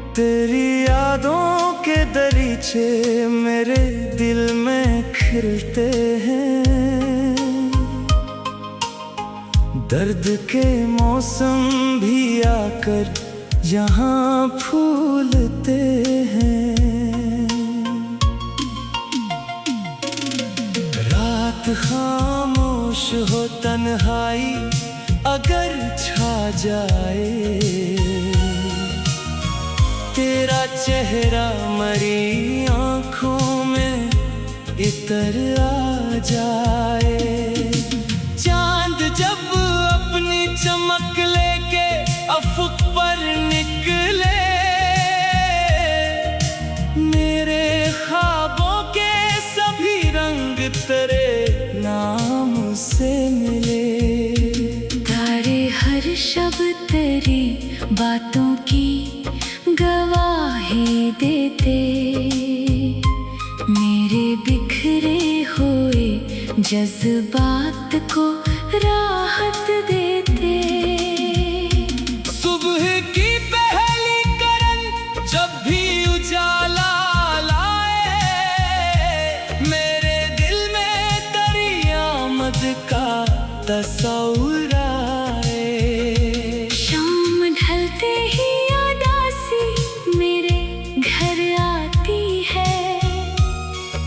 तेरी यादों के दरीचे मेरे दिल में खिलते हैं। दर्द के मौसम भी आकर यहाँ फूलते हैं। रात खामोश हो, तन्हाई अगर छा जाए, तेरा चेहरा मरी आँखों में इतर आ जाए। चांद जब अपनी चमक लेके अफुक पर निकले, मेरे ख्वाबों के सभी रंग तेरे नाम से मिले। तारे हर शब्द तेरी बातों की गवाही देते, मेरे बिखरे हुए जज्बात को राहत देते। सुबह की पहली किरण जब भी उजाला लाए, मेरे दिल में तेरी आमद का तस्वीर आए। शाम ढलते ही मेरे घर आती है,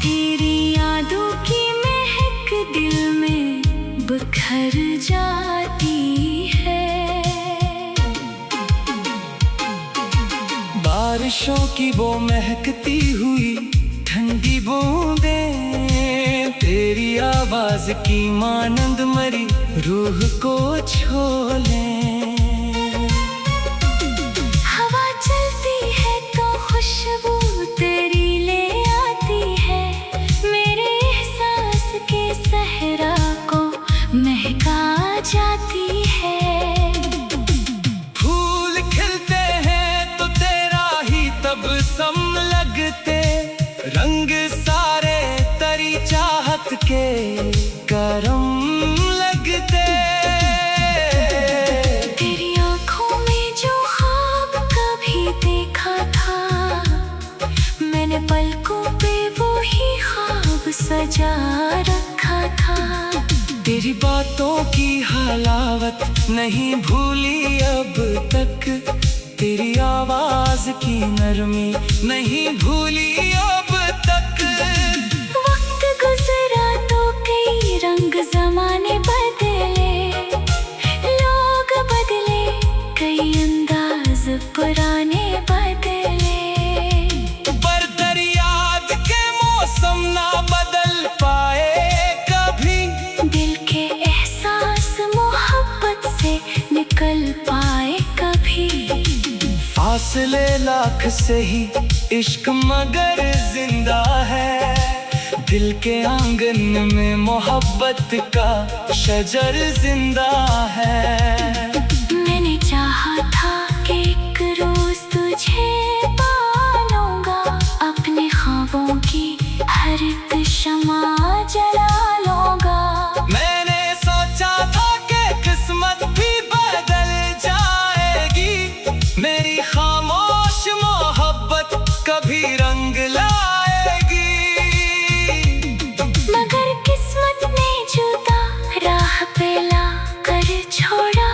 तेरी यादों की महक दिल में बिखर जाती है। बारिशों की वो महकती हुई ठंडी बूंदें, तेरी आवाज की मानंद मरी रूह को छू लें। खुशबू तेरी ले आती है, मेरे एहसास के सहरा को महका जाती है। फूल खिलते हैं तो तेरा ही तबस्सुम लगते, रंग सारे तेरी चाहत के करम लगते। तेरी आँखों में जो ख्वाब कभी देखा था, मैंने पलकों पे वो ही ख्वाब सजा रखा था। तेरी बातों की हलावत नहीं भूली अब तक, तेरी आवाज की नरमी नहीं भूली अब तक। वक्त गुजरा तो कई रंग जमाने बदले, लोग बदले कई अंदाज पुराने बदले, ना बदल पाए कभी। दिल के एहसास मोहब्बत से निकल पाए कभी। फासले लाख से ही इश्क मगर जिंदा है, दिल के आंगन में मोहब्बत का शजर जिंदा है। मैंने चाहा था कि एक रोज तुझे पालूंगा, अपने ख्वाबों की हर एक शमा जला लूंगा। मैंने सोचा था कि किस्मत भी बदल जाएगी, मेरी खामोश मोहब्बत कभी रंग लाएगी। मगर किस्मत ने जुदा राह पे ला कर छोड़ा,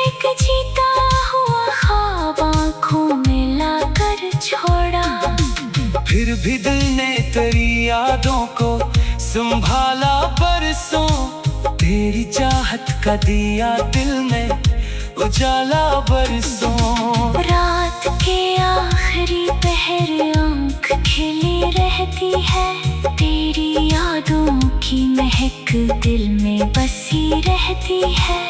एक जीता हुआ ख्वाब आँखों में ला कर छोड़ा। फिर भी दिल ने तेरी यादों को संभाला बरसों, तेरी चाहत का दिया दिल में उजाला बरसों। रात के आखिरी पहर आँख खिली रहती है, तेरी यादों की महक दिल में बसी रहती है।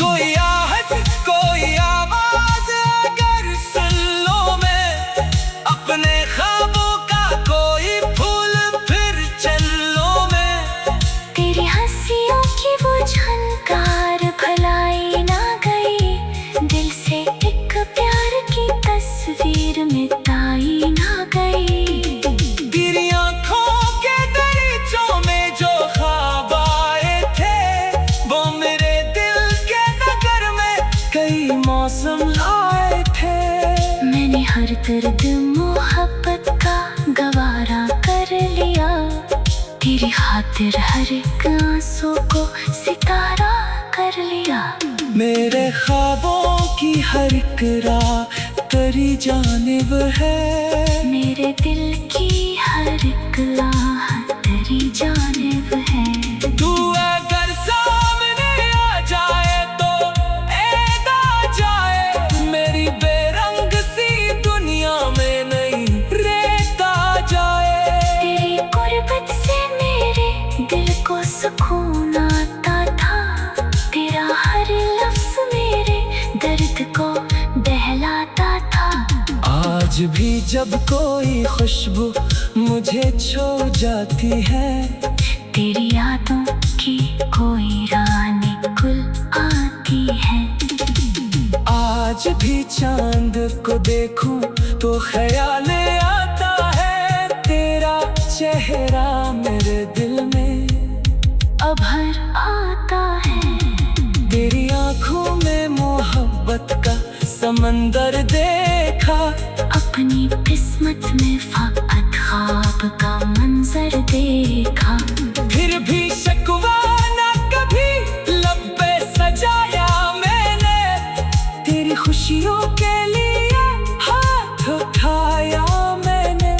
कोई आहट कोई आवाज अगर सुन लो, मैं अपने ख्वाबों का कोई फूल फिर चल लो। मैं तेरी हंसियों की वो झनकार भलाई ना गई, दिल से एक प्यार की तस्वीर मिटाई ना गई। तेरी आँखों के दरीचों दर्द मोहब्बत का गवारा कर लिया। तेरी खातिर हर एक आंसू को सितारा कर लिया। मेरे ख्वाबों की हर एक राह तेरी जानिब है। मेरे दिल की हर एक राह तेरी जानिब है। तू अगर सामने आ जाए तो ऐद आ जाए। मेरी बेरंग सी दुनिया में नहीं रेत आ जाए। तेरी गुर्बत से मेरे दिल को सुकून आता था। तेरा हर लफ्ज मेरे दर्द को बहलाता था। आज भी जब कोई खुशबू मुझे छू जाती है, तेरी यादों की कोई रानी गुल आती है। आज भी चांद को देखूं तो ख्याल आता है। तेरा चेहरा मेरे दिल में अभर आता है। तेरी आंखों में मोहब्बत का समंदर देखा। अपनी किस्मत में फकत ख्वाब का मंजर देखा। फिर भी शिकवा ना कभी लब पे सजाया मैंने। तेरी खुशियों के लिए हाथ उठाया मैंने।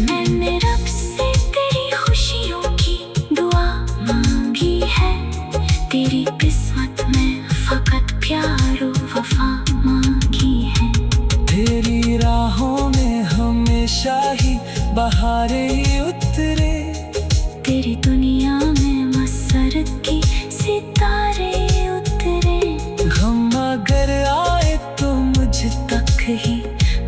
मैंने रब से तेरी खुशियों की दुआ मांगी है। तेरी किस्मत में फकत प्यार और वफा मांगी है। तेरी राहों में हमेशा ही बहारें उतरे। तेरी दुनिया में मसरत की सितारे उतरे। गम अगर आए तो मुझ तक ही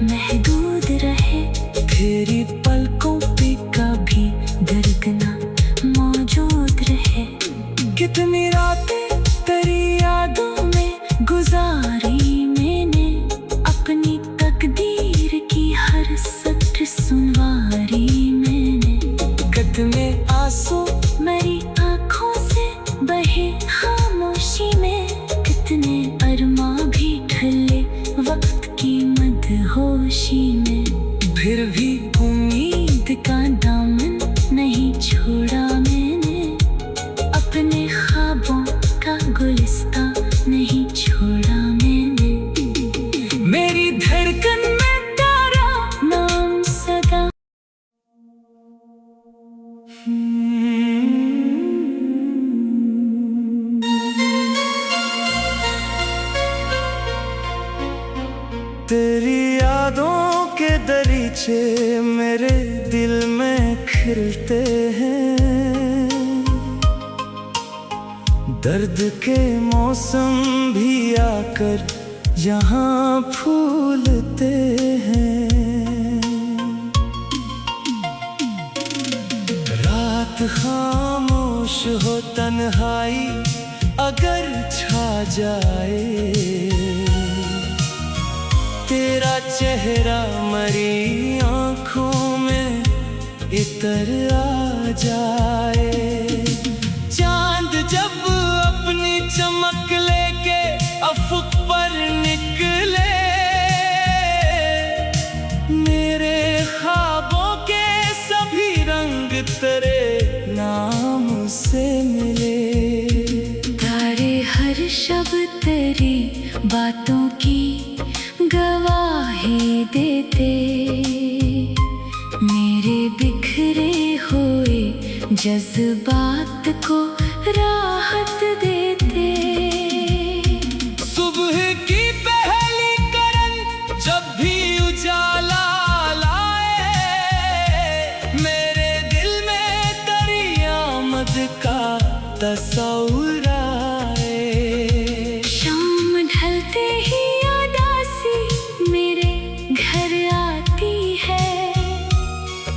महदूद रहे। तेरी पलकों पे कभी दर्द ना मौजूद रहे। कितनी रातें तेरी यादों में गुजारी मैंने। अपनी तकदीर की हर सत्र सुनवारी मैंने। कितने आंसू मेरी आँखों से बहे खामोशी में। कितने अरमा भी ढले वक्त की मदहोशी में। फिर भी उम्मीद का दामन नहीं छोड़ा मैंने। अपने ख्वाबों का गुलिस्ता नहीं छोड़ा मैंने। मेरी धड़कन में तेरा नाम सदा। तेरी यादों के दरीचे मेरे दिल में खिलते हैं। दर्द के मौसम भी आकर यहाँ फूलते हैं। रात खामोश हो तन्हाई अगर छा जाए। तेरा चेहरा मरी आँखों में इतर आ जाए। चांद जब अपनी चमक लेके अफुक पर निकले। मेरे ख्वाबों के सभी रंग तेरे नाम से मिले। तारे हर शब तेरी बातों की गवाही देते। मेरे बिखरे हुए जज्बात को राहत देते। सुबह की पहली किरण जब भी उजाला लाए। मेरे दिल में तेरी आमद का तस्वीर आए। शाम ढलते ही उदासी मेरे घर आती है।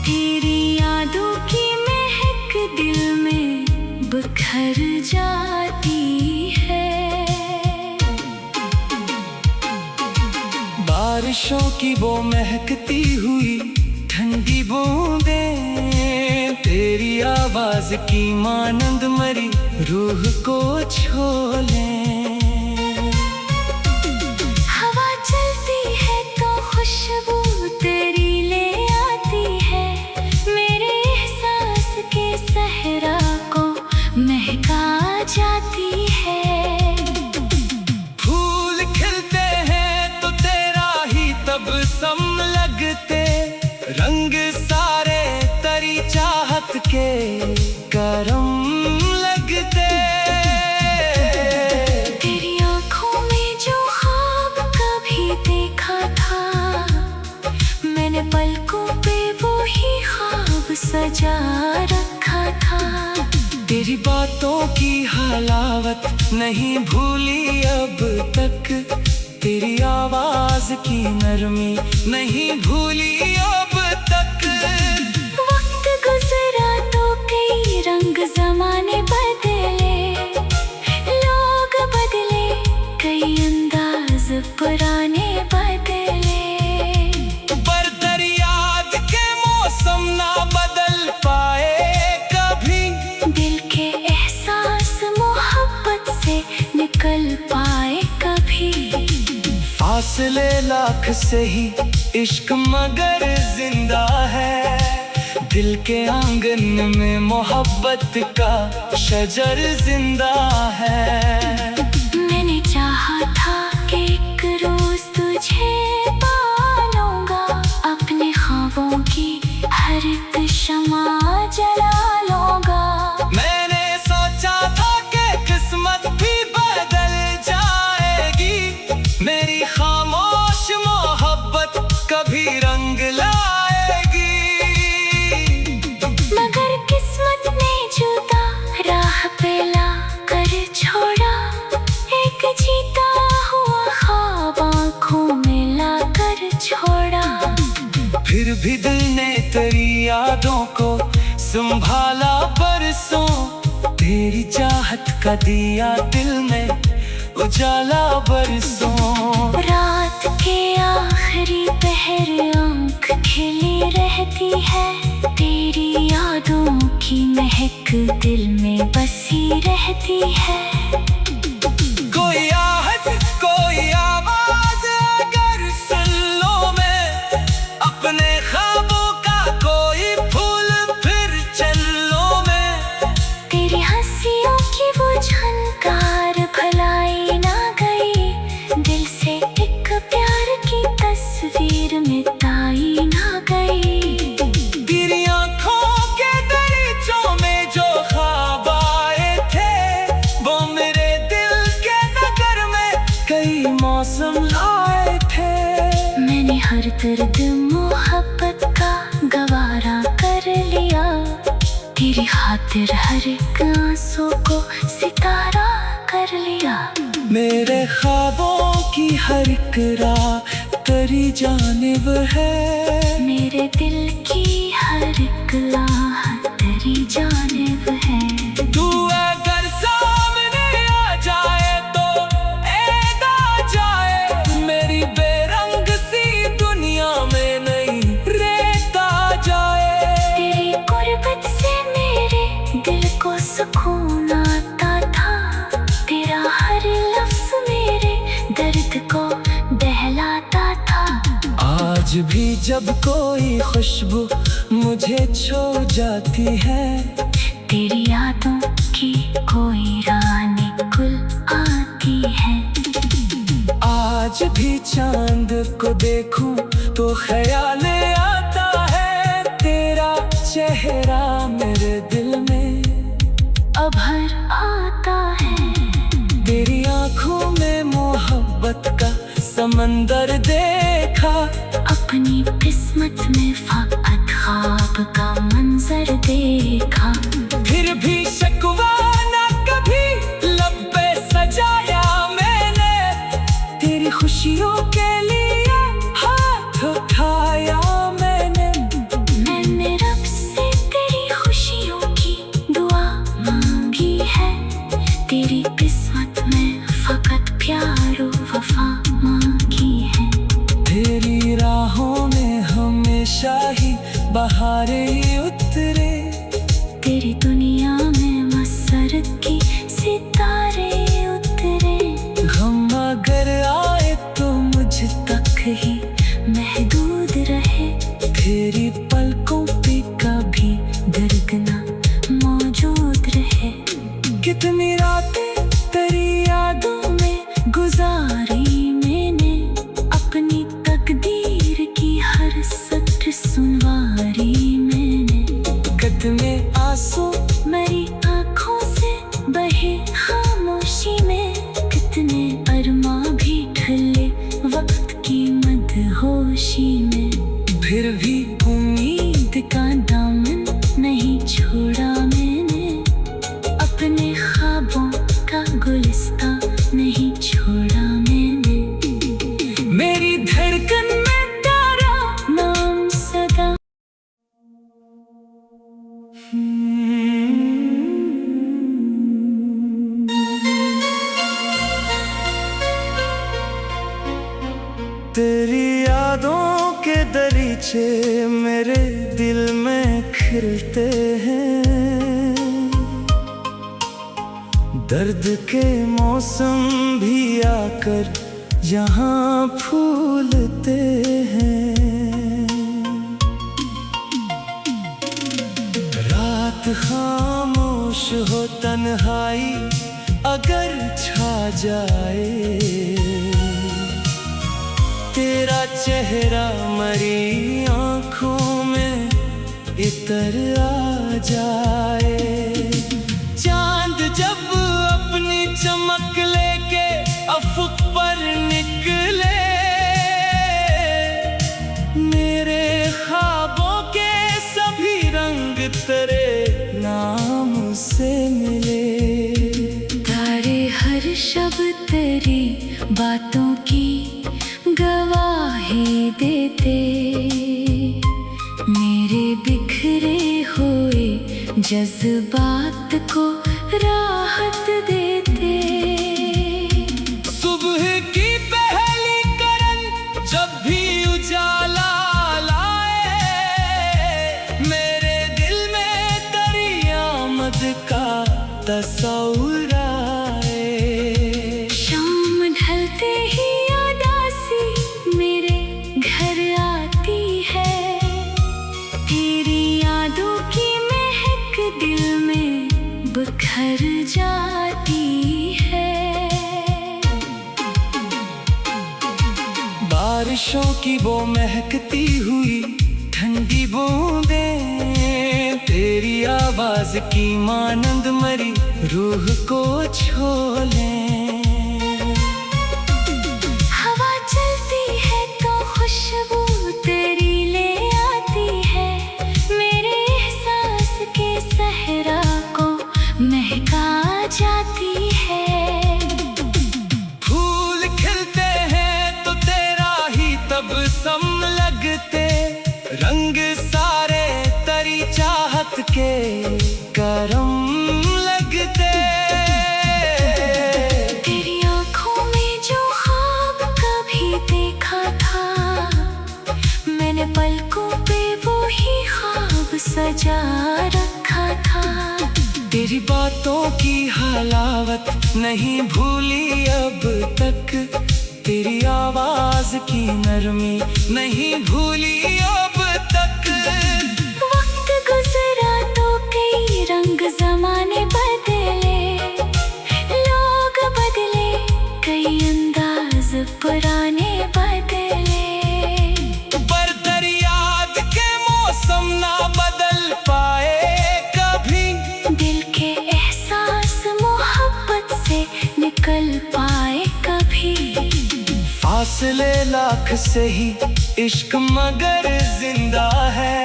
तेरी यादों की महक दिल में बिखर जाती है। बारिशों की वो महकती हुई ठंडी बूंदें। तेरी आवाज की मानंद मरी रूह को छू लें। हवा चलती है तो खुशबू सजा रखा था। तेरी बातों की हलावत नहीं भूली अब तक, तेरी आवाज की नरमी नहीं भूली अब तक। वक्त गुजरा तो कई रंग जमाने बदले, लोग बदले कई अंदाज पुराने बदले, पर दरियाद के मौसम ना बदल पाए कभी, दिल के एहसास मोहब्बत से निकल पाए कभी। फासले लाख से ही इश्क मगर जिंदा है, दिल के आंगन में मोहब्बत का शजर जिंदा है। मैंने चाहा था कि एक रोज तुझे पालूंगा, अपने ख्वाबों की हर एक शमा जला लूंगा। मैंने सोचा था कि किस्मत भी बदल जाएगी, मेरी खामोश मोहब्बत कभी रंग लाएगी। मगर किस्मत ने जुदा राह पे ला कर छोड़ा, एक जीता हुआ ख्वाब आँखों में ला कर छोड़ा। फिर भी दिल ने तेरी यादों को संभाला बरसों, तेरी चाहत का दिया दिल में उजाला बरसों। रात के आखिरी पहर आँख खिली रहती है, तेरी यादों की महक दिल में बसी रहती है। कोई आहट कोई आवाज अगर सुन लो मैं, अपने ख्वाबों का कोई फूल फिर चल लो मैं। तेरी हंसियों की वो झनकार भुलाई ना गई, दिल से एक प्यार की तस्वीर मिटाई ना गई। तेरी आंखों के दरीचों में जो ख्वाब आए थे, वो मेरे दिल के नगर में कई मौसम लाए थे। मैंने हर दर्द मोहब्बत का गवारा कर लिया, तेरी खातिर हर एक आंसू को सितारा कर लिया। मेरे ख्वाबों की हर एक राह तेरी जानिब है, मेरे दिल की हर एक राह तेरी जानिब है। तू अगर सामने आ जाए तो ऐद आ जाए, मेरी बेरंग सी दुनिया में नई रेत आ जाए। तेरी गुर्बत से मेरे दिल को सुकून आता था, तेरा हर लफ्ज मेरे दर्द को दहलाता था। आज भी जब कोई खुशबू मुझे छू जाती है, तेरी यादों की कोई रानी गुल आती है। आज भी चांद को देखूं तो ख्याल आता है, तेरा चेहरा मेरे दिल में अभर आता है। तेरी आंखों में मोहब्बत का समंदर देखा, अपनी किस्मत में फकत ख्वाब का मंजर देखा। फिर भी शिकवा ना कभी लब पे सजाया मैंने, तेरी खुशियों के लिए हाथ उठाया मैंने। मैंने रब से तेरी खुशियों की दुआ मांगी है, तेरी किस्मत में फकत प्यार वफा मांगी है। तेरी राहों में हमेशा ही बहारें ही उतरे, तेरी दुनिया में मसरत की सितारे उतरे। गम अगर आए तो मुझ तक ही महदूद रहे, तेरी पलकों पे कभी दर्द ना मौजूद रहे। कितनी रातें तेरी यादों में गुजारी मैंने, अपनी तकदीर की हर सत्र सुनवारी मैंने। कदमे आंसू मेरी आँखों से बहे खामोशी में, कितने अरमा भी ढले वक्त की मदहोशी में। फिर भी उम्मीद का दामन तेरी यादों के दरीचे मेरे दिल में खिलते हैं, दर्द के मौसम भी आकर यहाँ फूलते हैं। रात खामोश हो, तन्हाई अगर छा जाए, तेरा चेहरा मरी आँखों में इतर आ जाए। चांद जब अपनी चमक लेके अफक पर निकले, मेरे ख्वाबों के सभी रंग तेरे नाम से मिले। तारे हर शब्द तेरी बातों की गवाही देते, मेरे बिखरे हुए जज्बात को राहत देते। सुबह की पहली किरण जब भी उजाला लाए, मेरे दिल में तेरी आमद का तस्वीर आए। शाम ढलते ही मेरे घर आती है, तेरी यादों की महक दिल में बिखर जाती है। बारिशों की वो महकती हुई ठंडी बूंदें, तेरी आवाज की मानंद मरी रूह को छू लें। खुशबू तेरी ले आती है, मेरे एहसास के सहरा को महका जाती है। फूल खिलते हैं तो तेरा ही तबस्सुम लगते, रंग सारे तेरी चाहत के करम लगते। तेरी आँखों में जो ख्वाब कभी देखा था, मैंने पलकों पे वो ही ख्वाब सजा रखा था। तेरी बातों की हलावत नहीं भूली अब तक, तेरी आवाज की नरमी नहीं भूली अब तक। वक्त गुजरा तो कई रंग जमाने बदले, लोग बदले कई अंदाज पुराने बदले, मौसम ना बदल पाए कभी। दिल के एहसास मोहब्बत से निकल पाए कभी। फासले लाख से ही इश्क मगर जिंदा है,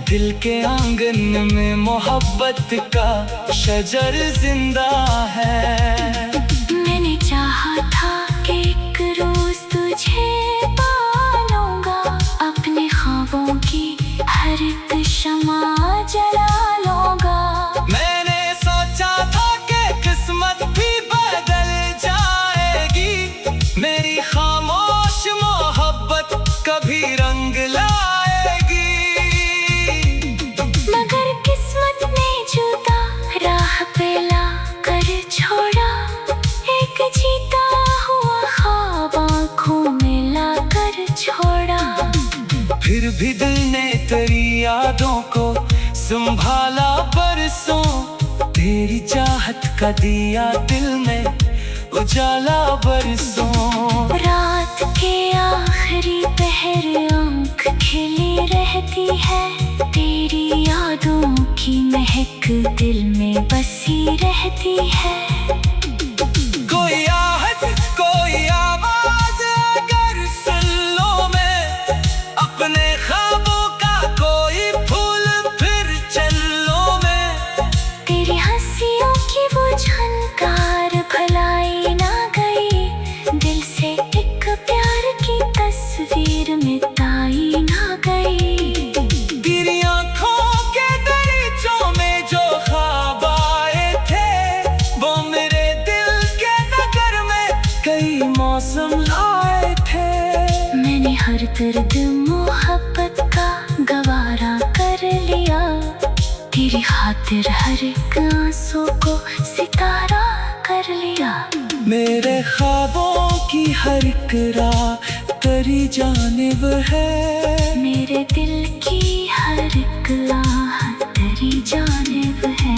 दिल के आंगन में मोहब्बत का शजर जिंदा है। मैंने चाहा था कि एक रोज तुझे पालूंगा, अपने ख्वाबों की हर एक शमा जला लूंगा। मैंने सोचा था कि किस्मत भी बदल जाएगी, मेरी खामोश मोहब्बत कभी रंग लाएगी। मगर किस्मत ने जुदा राह पे ला कर छोड़ा, एक जीता हुआ ख्वाब आँखों में ला कर छोड़ा। फिर भी दिल ने तेरी यादों को संभाला बरसों, तेरी चाहत का दिया दिल में उजाला बरसों। रात के आखिरी पहर आँख खिली रहती है, तेरी यादों की महक दिल में बसी रहती है। कोई आहट कोई आवाज अगर सुन लो, मैं अपने ख्वाबों का कोई फूल फिर चल लो। मैं तेरी हंसियों की वो झनकार भलाई ना गई, दिल से एक प्यार की तस्वीर मिटाई ना गई। तेरी आँखों के दरीचों दर्द मोहब्बत का गवारा कर लिया। तेरी खातिर हर एक आंसू को सितारा कर लिया। मेरे ख्वाबों की हर एक राह तेरी जानिब है। मेरे दिल की हर एक आह तेरी जानिब है।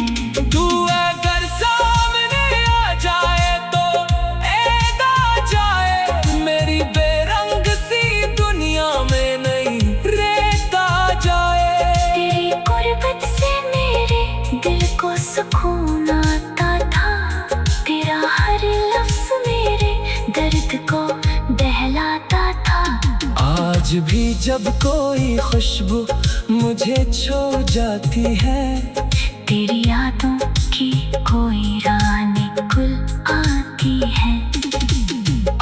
तू अगर सामने आ जाए तो ऐद आ जाए। मेरी बेरंग सी दुनिया में नई रेत आ जाए। तेरी गुर्बत से मेरे दिल को सुकून आता था। तेरा हर लफ्ज मेरे दर्द को बहलाता था। आज भी जब कोई खुशबू मुझे छू जाती है, तेरी यादों की कोई रानी गुल आती है।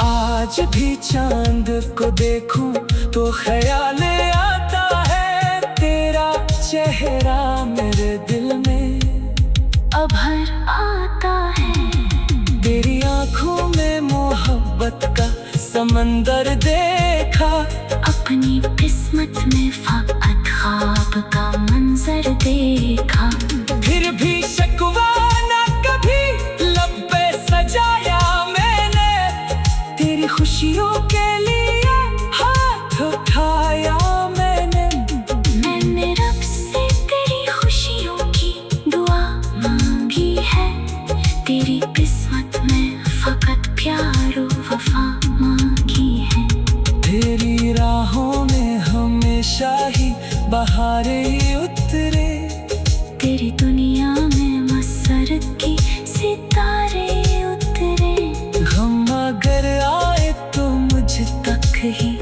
आज भी चांद को देखूं तो ख्याल आता है। तेरा चेहरा मेरे दिल में अब हर आता है। तेरी आंखों में मोहब्बत का समंदर देखा। अपनी किस्मत में फकत ख्वाब का मंजर देखा। फिर भी शिकवा ना कभी लब पे सजाया मैंने। तेरी खुशियों के लिए हाथ उठाया मैंने। मैंने रब से तेरी खुशियों की दुआ मांगी है। तेरी किस्मत में फकत प्यार और वफा मांगी है। तेरी राहों में हमेशा ही बहारें ही उतरे। तेरी दुनिया में मसरत की सितारे उतरे। हम अगर आए तो मुझ तक ही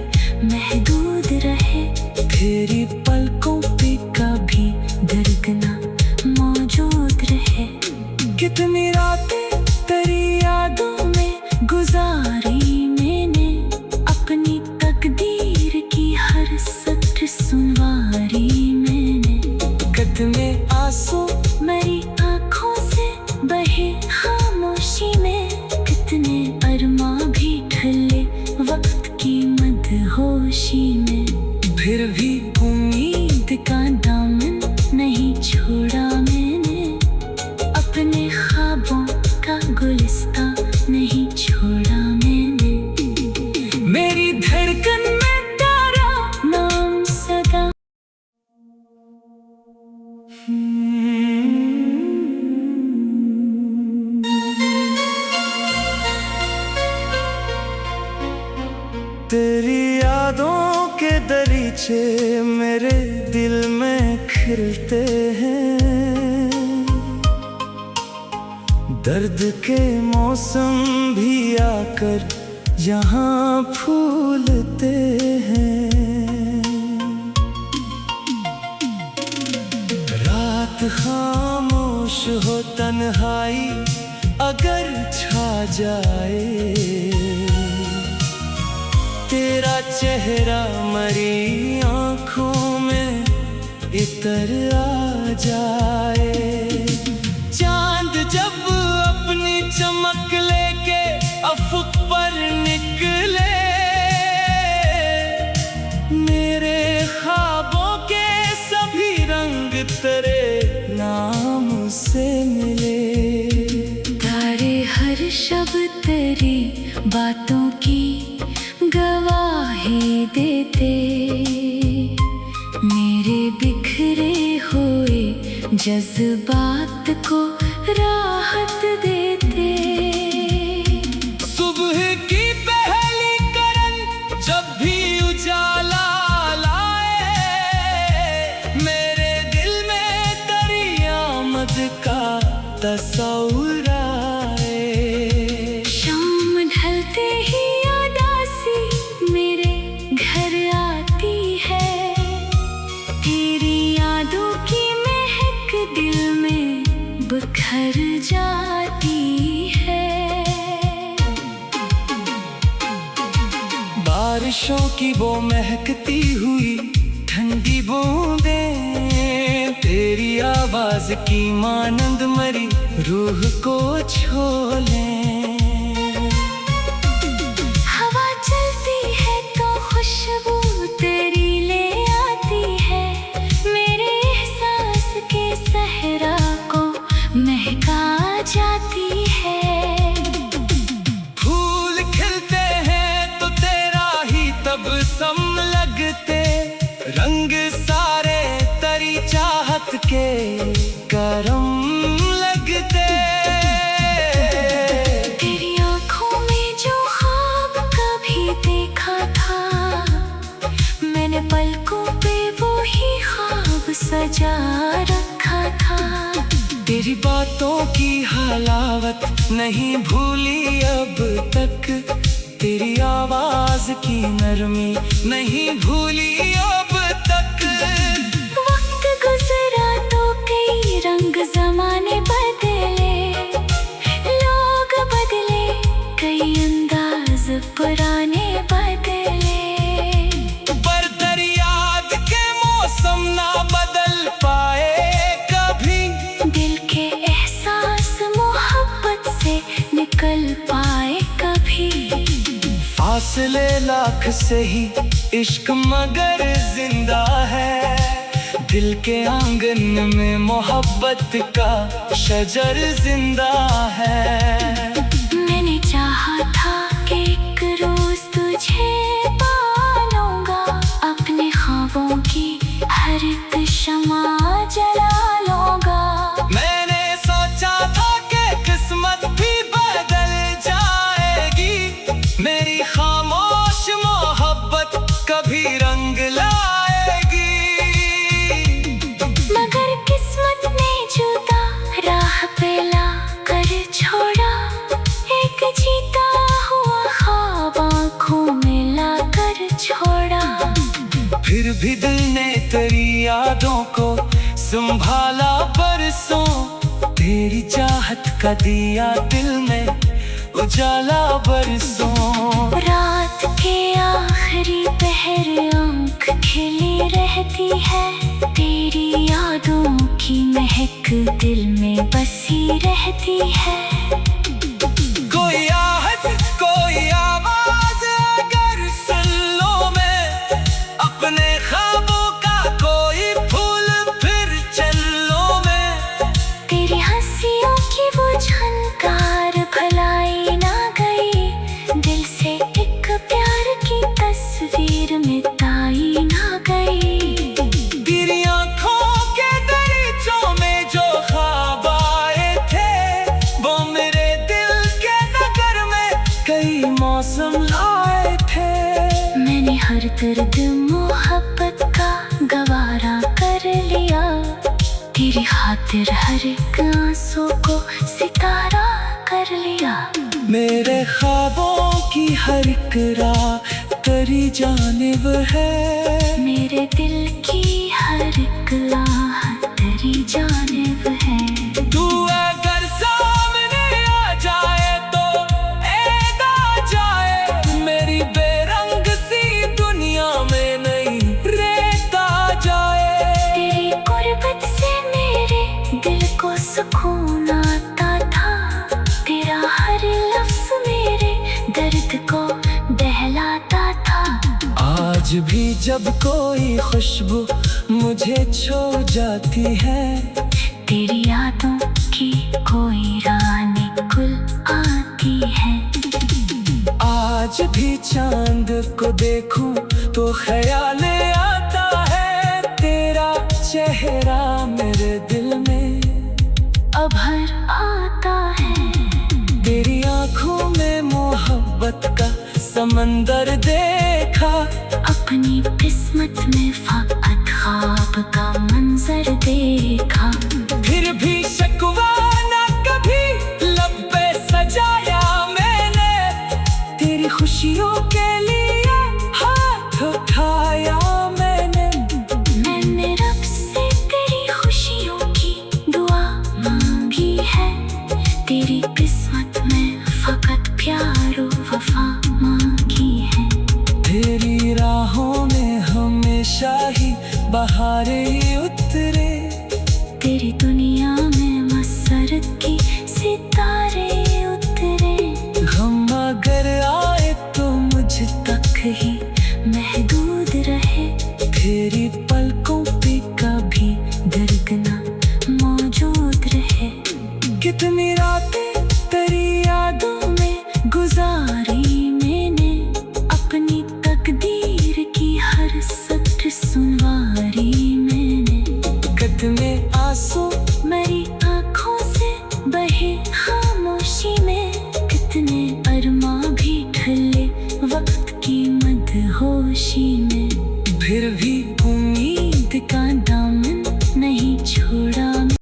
महदूद रहे। तेरी पलकों पे कभी दर्द ना मौजूद रहे। कितनी रातें तेरी यादों में गुजारी मैंने। अपनी तकदीर की हर सत्र सुनवारी मैंने। कितने आंसू मेरी आँखों से बहे खामोशी में। कितने अरमा भी ढले वक्त की मदहोशी में। फिर भी उम्मीद का दामन नहीं छोड़ा मैंने। अपने ख्वाबों का गुलिस्तां नहीं छोड़ा मैंने। मेरी धड़कन में तेरा नाम सदा। तेरी यादों के दरीचे मेरे दिल में खिलते हैं। दर्द के मौसम भी आकर यहाँ फूलते हैं। रात खामोश हो तन्हाई अगर छा जाए। तेरा चेहरा मरी आँखों में इतर आ जाए। चांद जब अपनी चमक लेके अफुक पर निकले। मेरे ख्वाबों के सभी रंग तेरे नाम से मिले। तारे हर शब्द तेरी बातों की गवाही देते। मेरे बिखरे हुए जज्बात को राहत देते। सुबह की पहली करन जब भी उजाला लाए। मेरे दिल में तेरी आमद का तस्वीर आए। शाम ढलते ही मेरे घर आती है। तेरी यादों की महक दिल में बिखर जाती है। बारिशों की वो महकती हुई ठंडी बूंदें। तेरी आवाज की मानंद मरी रूह को छू लें। हवा चलती है तो खुशबू रात के करम लगते। तेरी आंखों में जो ख्वाब कभी देखा था, मैंने पलकों पे वो ही ख्वाब सजा रखा था। तेरी बातों की हलावत नहीं भूली अब तक, तेरी आवाज की नरमी नहीं भूली अब तक। वक्त गुजरा तो कई रंग जमाने बदले, लोग बदले कई अंदाज पुराने बदले, पर दरियाद के मौसम ना बदल पाए कभी, दिल के एहसास मोहब्बत से निकल पाए कभी। फासले लाख से ही इश्क मगर जिंदा है, दिल के आंगन में मोहब्बत का शजर जिंदा है। मैंने चाहा था कि एक रोज तुझे पालूंगा, अपने ख्वाबों की हर एक शमा जला लूंगा। मैंने सोचा था कि किस्मत भी बदल जाएगी, मेरी खामोश मोहब्बत कभी रंग लाएगी। मगर किस्मत ने जुदा राह पे ला कर छोड़ा, एक जीता हुआ ख्वाब आँखों में ला कर छोड़ा। फिर भी दिल ने तेरी यादों को संभाला बरसों, तेरी चाहत का दिया दिल में उजाला बरसों। रात के आखिरी पहर आँख खिली रहती है, तेरी यादों की महक दिल में बसी रहती है। कोई आहट कोई आवाज अगर सुन लो मैं, अपने ख्वाबों का कोई फूल फिर चलो मैं। तेरी हंसियों की वो झनकार भलाई ना गई, दिल से एक प्यार की तस्वीर मिटाई ना गई। तेरी आंखों के दरीचों में जो ख्वाब आए थे, वो मेरे दिल के नगर में कई मौसम लाए थे। मैंने हर दर्द मोहब्बत का गवारा कर लिया, तेरी खातिर हर एक आंसू को सितारा कर लिया। मेरे ख्वाबों की हर एक राह तेरी जानिब है, मेरे दिल की हर एक आह तेरी जानिब है। तू अगर सामने आ जाए तो ऐद आ जाए, मेरी बेरंग सी दुनिया में नहीं रेत आ जाए। तेरी गुर्बत से मेरे दिल को सुकून आता था, तेरा हर लफ्ज मेरे दर्द को बहलाता था। आज भी जब कोई खुशबू मुझे छू जाती है, तेरी यादों की कोई रानी गुल आती है। आज भी चांद को देखूं तो ख्याल आता है, तेरा चेहरा मेरे दिल में अभर आता है। तेरी आंखों में मोहब्बत का समंदर देखा, अपनी किस्मत में फकत ख्वाब का मंजर देखा।